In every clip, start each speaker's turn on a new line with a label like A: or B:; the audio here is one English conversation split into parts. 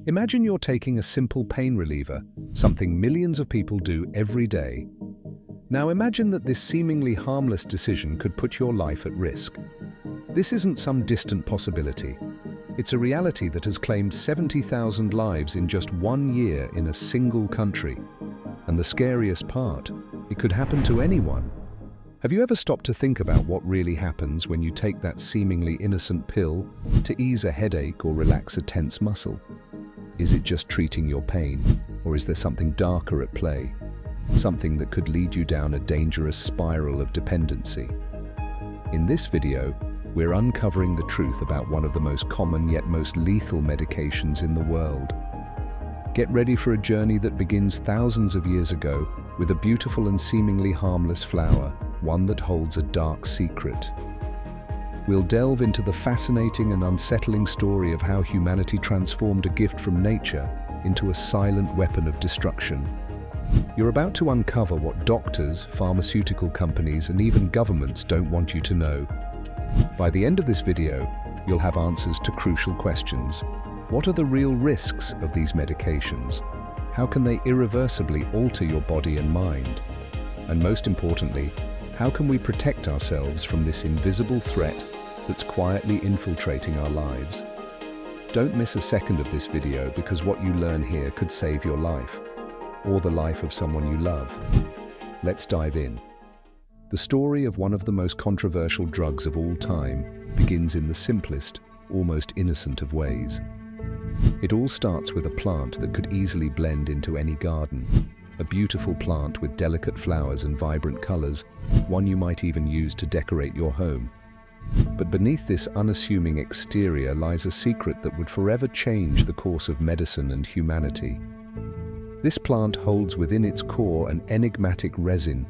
A: Imagine you're taking a simple pain reliever, something millions of people do every day. Now imagine that this seemingly harmless decision could put your life at risk. This isn't some distant possibility. It's a reality that has claimed 70,000 lives in just 1 year in a single country. And the scariest part, it could happen to anyone. Have you ever stopped to think about what really happens when you take that seemingly innocent pill to ease a headache or relax a tense muscle? Is it just treating your pain, or is there something darker at play? Something that could lead you down a dangerous spiral of dependency? In this video, we're uncovering the truth about one of the most common yet most lethal medications in the world. Get ready for a journey that begins thousands of years ago with a beautiful and seemingly harmless flower, one that holds a dark secret. We'll delve into the fascinating and unsettling story of how humanity transformed a gift from nature into a silent weapon of destruction. You're about to uncover what doctors, pharmaceutical companies, and even governments don't want you to know. By the end of this video, you'll have answers to crucial questions. What are the real risks of these medications? How can they irreversibly alter your body and mind? And most importantly, how can we protect ourselves from this invisible threat that's quietly infiltrating our lives? Don't miss a second of this video, because what you learn here could save your life, or the life of someone you love. Let's dive in. The story of one of the most controversial drugs of all time begins in the simplest, almost innocent of ways. It all starts with a plant that could easily blend into any garden. A beautiful plant with delicate flowers and vibrant colors, one you might even use to decorate your home. But beneath this unassuming exterior lies a secret that would forever change the course of medicine and humanity. This plant holds within its core an enigmatic resin,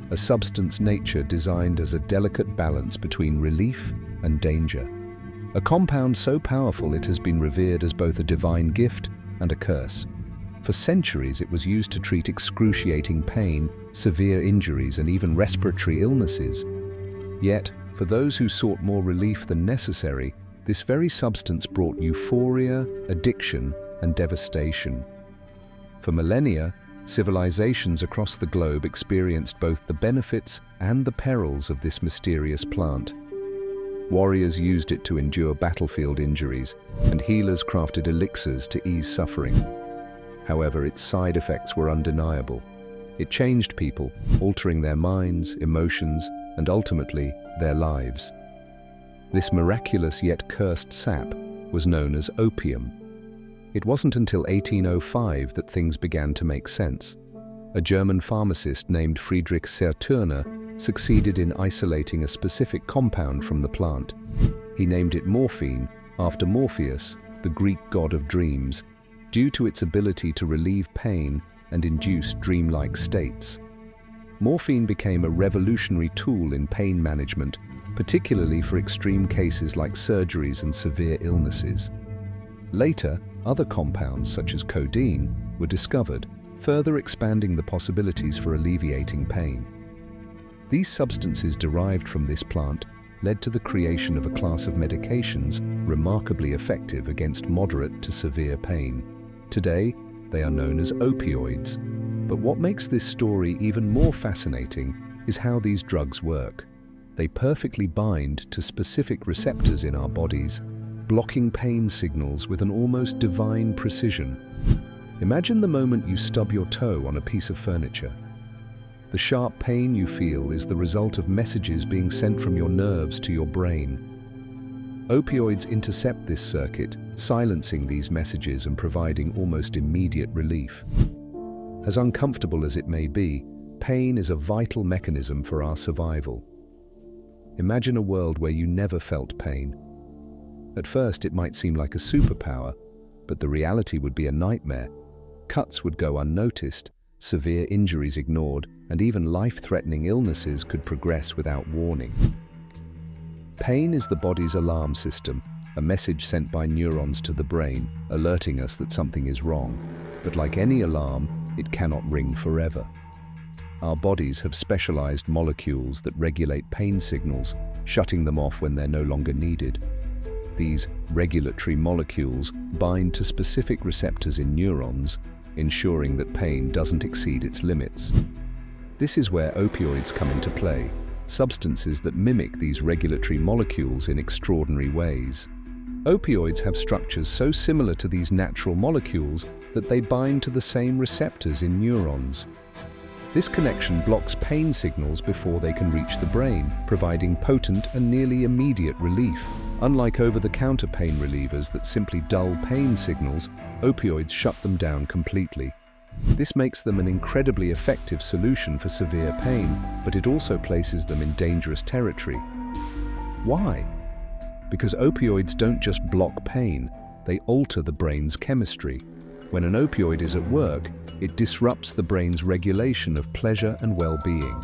A: a substance nature designed as a delicate balance between relief and danger. A compound so powerful it has been revered as both a divine gift and a curse. For centuries it was used to treat excruciating pain, severe injuries, and even respiratory illnesses. Yet, for those who sought more relief than necessary, this very substance brought euphoria, addiction, and devastation. For millennia, civilizations across the globe experienced both the benefits and the perils of this mysterious plant. Warriors used it to endure battlefield injuries, and healers crafted elixirs to ease suffering. However, its side effects were undeniable. It changed people, altering their minds, emotions, and ultimately, their lives. This miraculous yet cursed sap was known as opium. It wasn't until 1805 that things began to make sense. A German pharmacist named Friedrich Serturner succeeded in isolating a specific compound from the plant. He named it morphine, after Morpheus, the Greek god of dreams, due to its ability to relieve pain and induce dreamlike states. Morphine became a revolutionary tool in pain management, particularly for extreme cases like surgeries and severe illnesses. Later, other compounds such as codeine were discovered, further expanding the possibilities for alleviating pain. These substances derived from this plant led to the creation of a class of medications remarkably effective against moderate to severe pain. Today, they are known as opioids. But what makes this story even more fascinating is how these drugs work. They perfectly bind to specific receptors in our bodies, blocking pain signals with an almost divine precision. Imagine the moment you stub your toe on a piece of furniture. The sharp pain you feel is the result of messages being sent from your nerves to your brain. Opioids intercept this circuit, silencing these messages and providing almost immediate relief. As uncomfortable as it may be, pain is a vital mechanism for our survival. Imagine a world where you never felt pain. At first, it might seem like a superpower, but the reality would be a nightmare. Cuts would go unnoticed, severe injuries ignored, and even life-threatening illnesses could progress without warning. Pain is the body's alarm system, a message sent by neurons to the brain, alerting us that something is wrong. But like any alarm, it cannot ring forever. Our bodies have specialized molecules that regulate pain signals, shutting them off when they're no longer needed. These regulatory molecules bind to specific receptors in neurons, ensuring that pain doesn't exceed its limits. This is where opioids come into play, substances that mimic these regulatory molecules in extraordinary ways. Opioids have structures so similar to these natural molecules that they bind to the same receptors in neurons. This connection blocks pain signals before they can reach the brain, providing potent and nearly immediate relief. Unlike over-the-counter pain relievers that simply dull pain signals, opioids shut them down completely. This makes them an incredibly effective solution for severe pain, but it also places them in dangerous territory. Why? Because opioids don't just block pain, they alter the brain's chemistry. When an opioid is at work, it disrupts the brain's regulation of pleasure and well-being.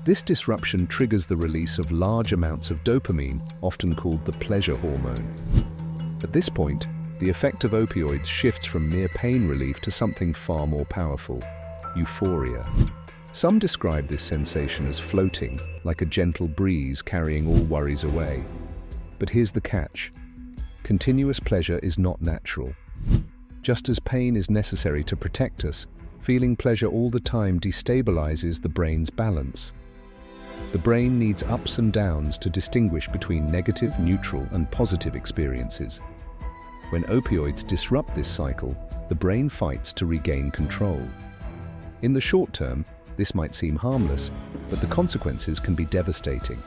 A: This disruption triggers the release of large amounts of dopamine, often called the pleasure hormone. At this point, the effect of opioids shifts from mere pain relief to something far more powerful: euphoria. Some describe this sensation as floating, like a gentle breeze carrying all worries away. But here's the catch: continuous pleasure is not natural. Just as pain is necessary to protect us, feeling pleasure all the time destabilizes the brain's balance. The brain needs ups and downs to distinguish between negative, neutral, and positive experiences. When opioids disrupt this cycle, the brain fights to regain control. In the short term, this might seem harmless, but the consequences can be devastating.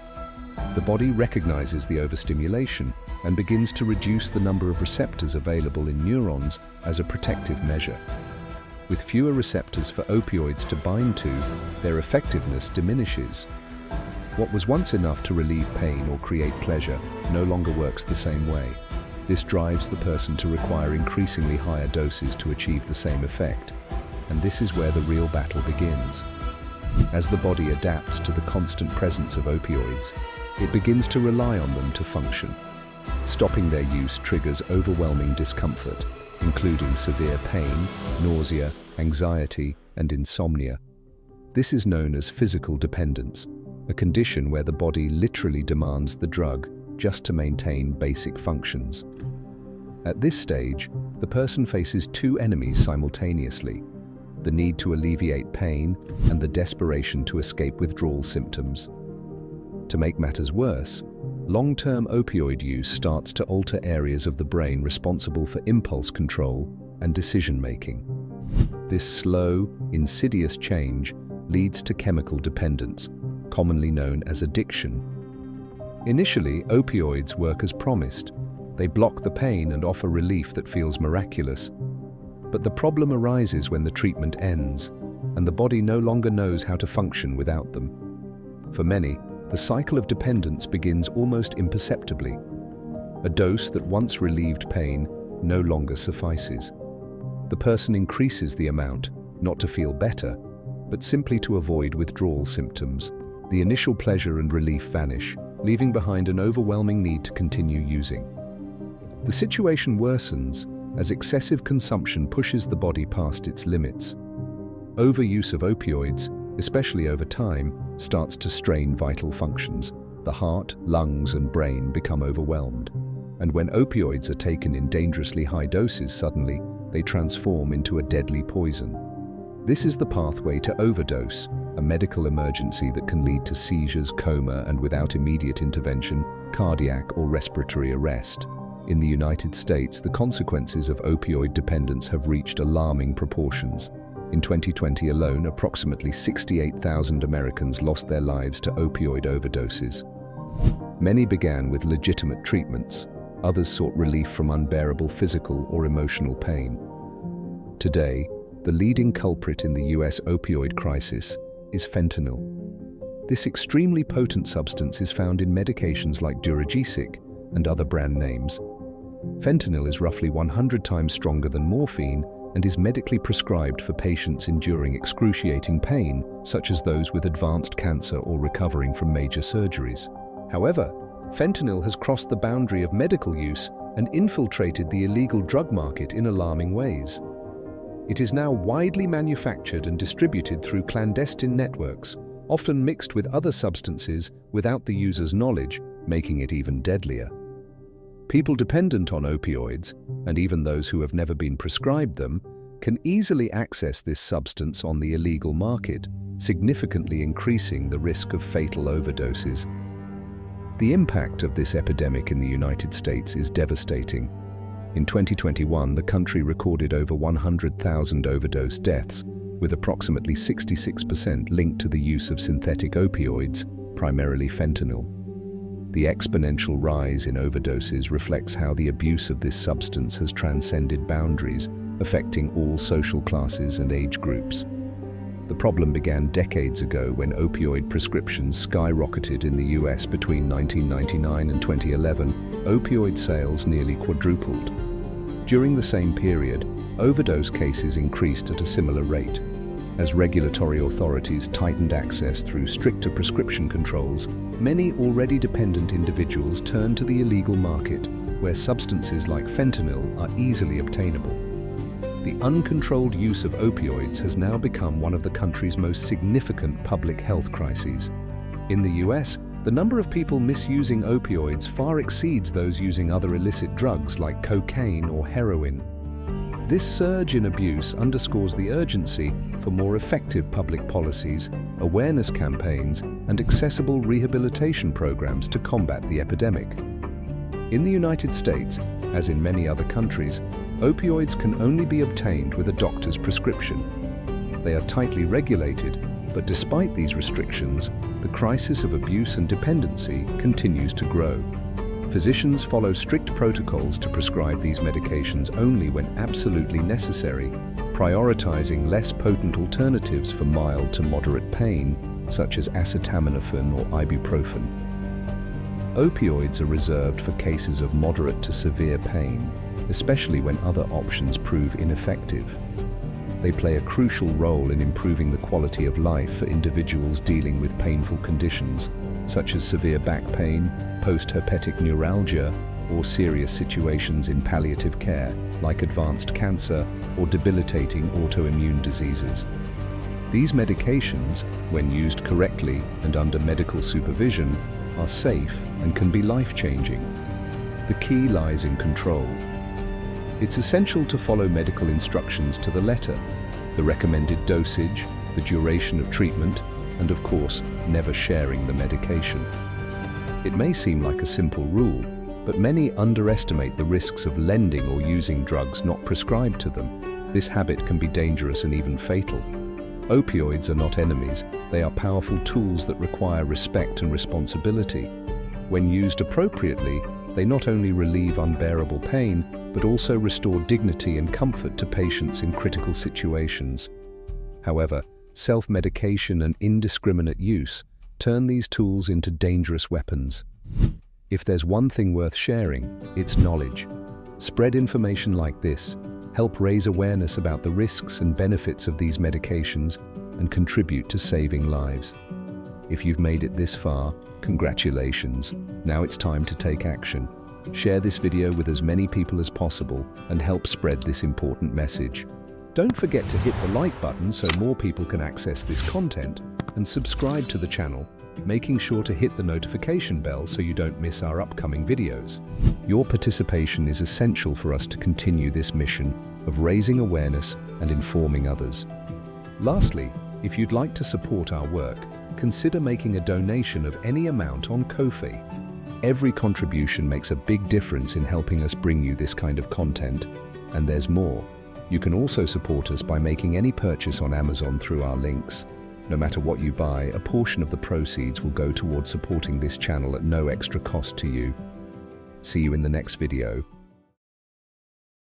A: The body recognizes the overstimulation and begins to reduce the number of receptors available in neurons as a protective measure. With fewer receptors for opioids to bind to, their effectiveness diminishes. What was once enough to relieve pain or create pleasure no longer works the same way. This drives the person to require increasingly higher doses to achieve the same effect. And this is where the real battle begins. As the body adapts to the constant presence of opioids, it begins to rely on them to function. Stopping their use triggers overwhelming discomfort, including severe pain, nausea, anxiety, and insomnia. This is known as physical dependence, a condition where the body literally demands the drug just to maintain basic functions. At this stage, the person faces two enemies simultaneously: the need to alleviate pain and the desperation to escape withdrawal symptoms. To make matters worse, long-term opioid use starts to alter areas of the brain responsible for impulse control and decision-making. This slow, insidious change leads to chemical dependence, commonly known as addiction. Initially, opioids work as promised. They block the pain and offer relief that feels miraculous. But the problem arises when the treatment ends, and the body no longer knows how to function without them. For many, the cycle of dependence begins almost imperceptibly. A dose that once relieved pain no longer suffices. The person increases the amount, not to feel better, but simply to avoid withdrawal symptoms. The initial pleasure and relief vanish, leaving behind an overwhelming need to continue using. The situation worsens as excessive consumption pushes the body past its limits. Overuse of opioids, especially over time, starts to strain vital functions. The heart, lungs, and brain become overwhelmed. And when opioids are taken in dangerously high doses, suddenly, they transform into a deadly poison. This is the pathway to overdose, a medical emergency that can lead to seizures, coma, and without immediate intervention, cardiac or respiratory arrest. In the United States, the consequences of opioid dependence have reached alarming proportions. In 2020 alone, approximately 68,000 Americans lost their lives to opioid overdoses. Many began with legitimate treatments. Others sought relief from unbearable physical or emotional pain. Today, the leading culprit in the US opioid crisis is fentanyl. This extremely potent substance is found in medications like Duragesic and other brand names. Fentanyl is roughly 100 times stronger than morphine and is medically prescribed for patients enduring excruciating pain, such as those with advanced cancer or recovering from major surgeries. However, fentanyl has crossed the boundary of medical use and infiltrated the illegal drug market in alarming ways. It is now widely manufactured and distributed through clandestine networks, often mixed with other substances without the user's knowledge, making it even deadlier. People dependent on opioids, and even those who have never been prescribed them, can easily access this substance on the illegal market, significantly increasing the risk of fatal overdoses. The impact of this epidemic in the United States is devastating. In 2021, the country recorded over 100,000 overdose deaths, with approximately 66% linked to the use of synthetic opioids, primarily fentanyl. The exponential rise in overdoses reflects how the abuse of this substance has transcended boundaries, affecting all social classes and age groups. The problem began decades ago when opioid prescriptions skyrocketed in the US between 1999 and 2011. Opioid sales nearly quadrupled. During the same period, overdose cases increased at a similar rate. As regulatory authorities tightened access through stricter prescription controls, many already dependent individuals turned to the illegal market, where substances like fentanyl are easily obtainable. The uncontrolled use of opioids has now become one of the country's most significant public health crises. In the US, the number of people misusing opioids far exceeds those using other illicit drugs like cocaine or heroin. This surge in abuse underscores the urgency for more effective public policies, awareness campaigns, and accessible rehabilitation programs to combat the epidemic. In the United States, as in many other countries, opioids can only be obtained with a doctor's prescription. They are tightly regulated, but despite these restrictions, the crisis of abuse and dependency continues to grow. Physicians follow strict protocols to prescribe these medications only when absolutely necessary, prioritizing less potent alternatives for mild to moderate pain, such as acetaminophen or ibuprofen. Opioids are reserved for cases of moderate to severe pain, especially when other options prove ineffective. They play a crucial role in improving the quality of life for individuals dealing with painful conditions, such as severe back pain, post-herpetic neuralgia, or serious situations in palliative care, like advanced cancer or debilitating autoimmune diseases. These medications, when used correctly and under medical supervision, are safe and can be life-changing. The key lies in control. It's essential to follow medical instructions to the letter, the recommended dosage, the duration of treatment, and of course, never sharing the medication. It may seem like a simple rule, but many underestimate the risks of lending or using drugs not prescribed to them. This habit can be dangerous and even fatal. Opioids are not enemies, they are powerful tools that require respect and responsibility. When used appropriately, they not only relieve unbearable pain, but also restore dignity and comfort to patients in critical situations. However, self-medication and indiscriminate use turn these tools into dangerous weapons. If there's one thing worth sharing, it's knowledge. Spread information like this, help raise awareness about the risks and benefits of these medications, and contribute to saving lives. If you've made it this far, congratulations. Now it's time to take action. Share this video with as many people as possible and help spread this important message. Don't forget to hit the like button so more people can access this content, and subscribe to the channel, making sure to hit the notification bell so you don't miss our upcoming videos. Your participation is essential for us to continue this mission of raising awareness and informing others. Lastly, if you'd like to support our work, consider making a donation of any amount on Ko-fi. Every contribution makes a big difference in helping us bring you this kind of content, and there's more. You can also support us by making any purchase on Amazon through our links. No matter what you buy, a portion of the proceeds will go towards supporting this channel at no extra cost to you. See you in the next video.